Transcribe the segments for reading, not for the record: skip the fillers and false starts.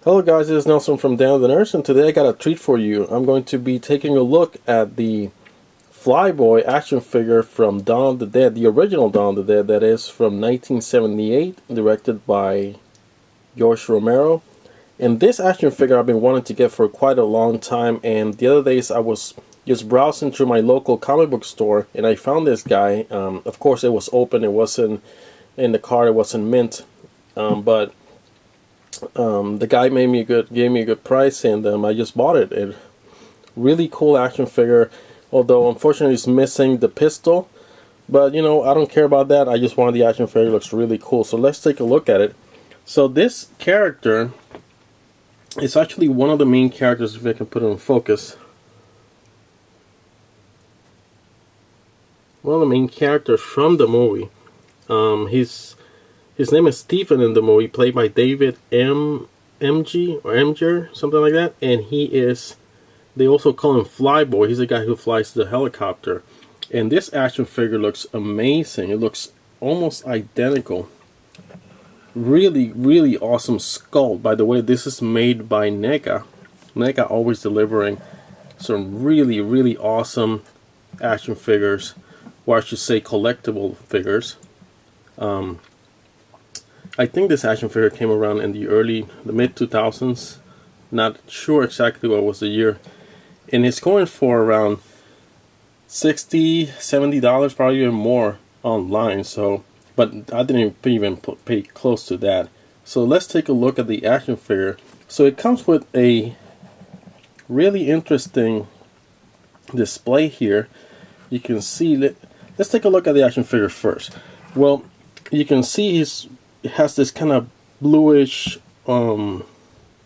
Hello guys, this is Nelson from Dan the Nurse, and today I got a treat for you. I'm going to be taking a look at the Flyboy action figure from Dawn of the Dead, the original Dawn of the Dead, that is from 1978, directed by George Romero. And this action figure I've been wanting to get for quite a long time, and the other days I was just browsing through my local comic book store and I found this guy. Of course it was open, it wasn't in the card, it wasn't mint, but the guy gave me a good price, and I just bought it. A really cool action figure, although unfortunately it's missing the pistol. But you know, I don't care about that. I just wanted the action figure. It looks really cool. So let's take a look at it. So this character is actually one of the main characters, if I can put it in focus. One of the main characters from the movie. His name is Stephen in the movie, played by David MG or Mger, something like that. And he is, they also call him Flyboy. He's the guy who flies the helicopter. And this action figure looks amazing. It looks almost identical. Really, really awesome sculpt. By the way, this is made by NECA. NECA always delivering some really, really awesome action figures, or I should say collectible figures. I think this action figure came around in the mid 2000s. Not sure exactly what was the year. And it's going for around $60, $70, probably even more online. So, but I didn't even pay close to that. So let's take a look at the action figure. So it comes with a really interesting display here. You can see that. Let's take a look at the action figure first. Well, you can see it has this kind of bluish, I don't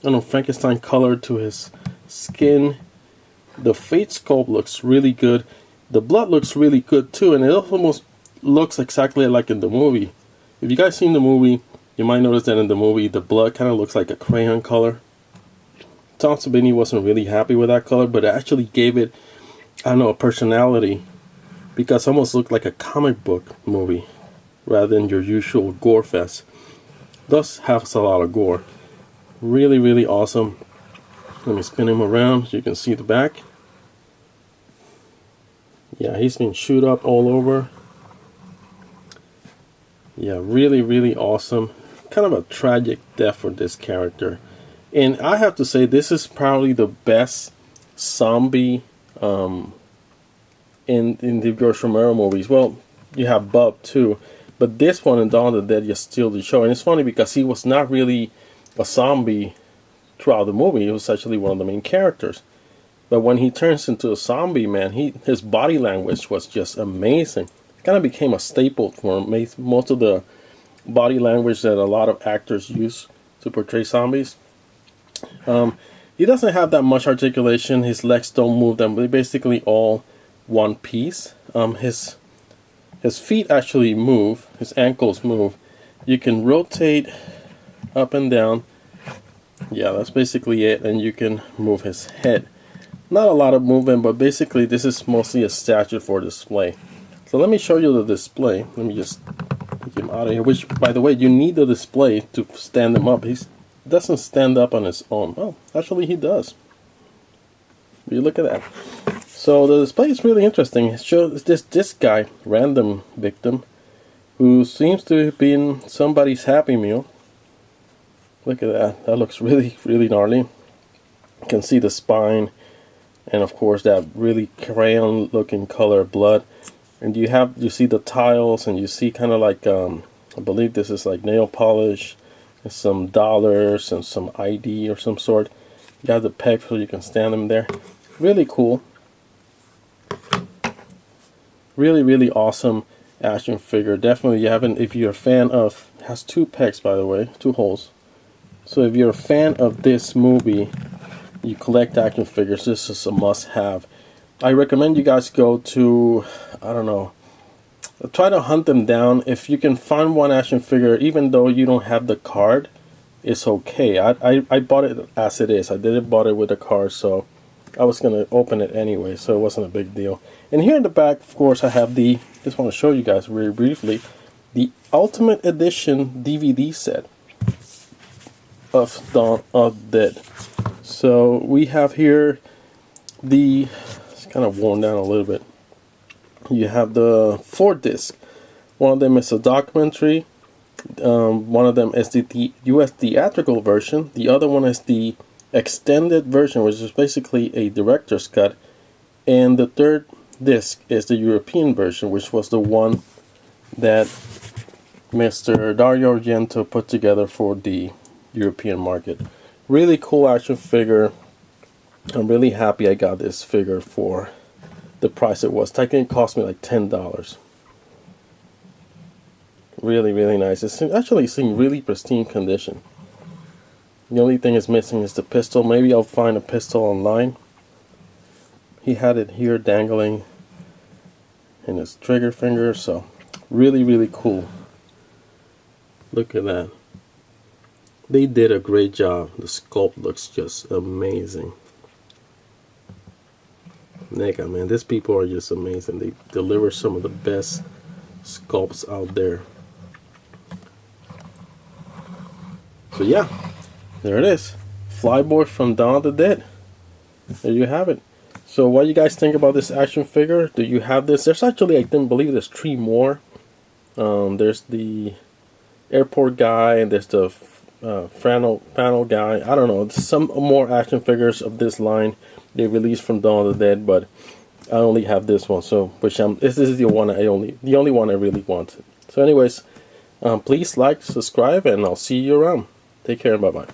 know, Frankenstein color to his skin. The face sculpt looks really good. The blood looks really good too, and it almost looks exactly like in the movie. If you guys seen the movie, you might notice that in the movie the blood kind of looks like a crayon color. Tom Savini wasn't really happy with that color, but it actually gave it, I don't know, a personality, because it almost looked like a comic book movie rather than your usual gore fest. Thus has a lot of gore. Really, really awesome. Let me spin him around so you can see the back. Yeah, he's been chewed up all over. Yeah, really, really awesome. Kind of a tragic death for this character. And I have to say, this is probably the best zombie in the George Romero movies. Well, you have Bub too, but this one in Dawn of the Dead just steals the show. And it's funny because he was not really a zombie throughout the movie. He was actually one of the main characters. But when he turns into a zombie, man, his body language was just amazing. It kind of became a staple for him. Most of the body language that a lot of actors use to portray zombies. He doesn't have that much articulation. His legs don't move. They're basically all one piece. His feet actually move. His ankles move. You can rotate up and down. Yeah, that's basically it. And you can move his head. Not a lot of movement, but basically this is mostly a statue for display. So let me show you the display. Let me just take him out of here. Which, by the way, you need the display to stand him up. He doesn't stand up on his own. Oh, actually he does. You look at that. So the display is really interesting. It shows this guy, random victim, who seems to have been somebody's Happy Meal. Look at that. That looks really, really gnarly. You can see the spine, and of course that really crayon looking color blood. And you see the tiles, and you see kind of like I believe this is like nail polish, and some dollars and some ID or some sort. You got the peg so you can stand them there. Really cool. Really, really awesome action figure. Definitely, if you're a fan of, it has two pegs, by the way, two holes. So if you're a fan of this movie, you collect action figures, this is a must-have. I recommend you guys go to, I don't know, try to hunt them down. If you can find one action figure, even though you don't have the card, it's okay. I bought it as it is. I didn't bought it with a card, so I was going to open it anyway, so it wasn't a big deal. And here in the back, of course, I have just want to show you guys very briefly, the Ultimate Edition DVD set. of Dawn of the Dead. So we have here it's kind of worn down a little bit. You have the 4 disc. One of them is a documentary. One of them is the US theatrical version. The other one is the extended version, which is basically a director's cut. And the 3rd disc is the European version, which was the one that Mr. Dario Argento put together for the European market. Really cool action figure. I'm really happy I got this figure for the price it was. I think it cost me like $10. Really, really nice. It's actually in really pristine condition. The only thing is missing is the pistol. Maybe I'll find a pistol online. He had it here dangling in his trigger finger, so really, really cool. Look at that. They did a great job. The sculpt looks just amazing. NECA, man, these people are just amazing. They deliver some of the best sculpts out there. So yeah, there it is. Flyboy from Dawn of the Dead. There you have it. So what do you guys think about this action figure? Do you have this? There's actually, I believe there's 3 more. There's the airport guy, and there's the panel guy. I don't know. Some more action figures of this line they released from Dawn of the Dead, but I only have this one. So, this is the only one I really wanted. So, anyways, please like, subscribe, and I'll see you around. Take care and bye bye.